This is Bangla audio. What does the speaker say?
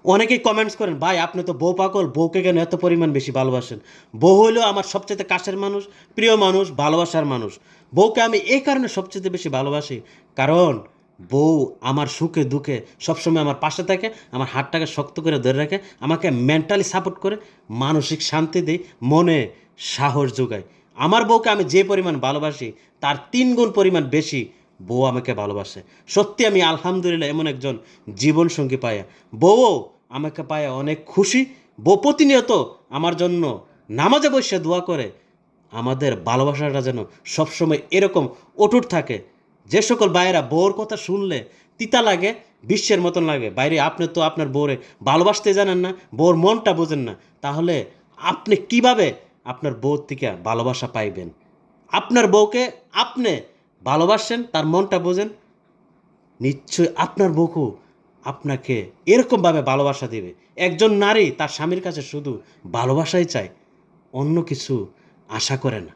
অনেকেই কমেন্টস করেন, ভাই আপনি তো বউ পাগল, বউকে কেন এত পরিমাণ বেশি ভালোবাসেন? বউ হইলো আমার সবচেয়ে কাছের মানুষ, প্রিয় মানুষ, ভালোবাসার মানুষ। বউকে আমি এই কারণে সবচেয়ে বেশি ভালোবাসি, কারণ বউ আমার সুখে দুঃখে সবসময় আমার পাশে থাকে, আমার হাতটাকে শক্ত করে ধরে রাখে, আমাকে মেন্টালি সাপোর্ট করে, মানসিক শান্তি দেয়, মনে সাহস যোগায়। আমার বউকে আমি যে পরিমাণ ভালোবাসি, তার 3 গুণ পরিমাণ বেশি বউ আমাকে ভালোবাসে। সত্যি আমি আলহামদুলিল্লাহ এমন একজন জীবনসঙ্গী পাইয়া, বউও আমাকে পাইয়া অনেক খুশি। বউ প্রতিনিয়ত আমার জন্য নামাজে বসে দোয়া করে আমাদের ভালোবাসাটা যেন সবসময় এরকম অটুট থাকে। যে সকল ভাইয়েরা বউর কথা শুনলে তিতা লাগে, বিশ্বের মতন লাগে, বাইরে আপনি তো আপনার বউরে ভালোবাসতে জানেন না, বউর মনটা বোঝেন না, তাহলে আপনি কিভাবে আপনার বউর থেকে ভালোবাসা পাইবেন? আপনার বউকে আপনি ভালোবাসেন, তার মনটা বোঝেন, নিশ্চয়ই আপনার বউও আপনাকে এরকমভাবে ভালোবাসা দেবে। একজন নারী তার স্বামীর কাছে শুধু ভালোবাসাই চায়, অন্য কিছু আশা করে না।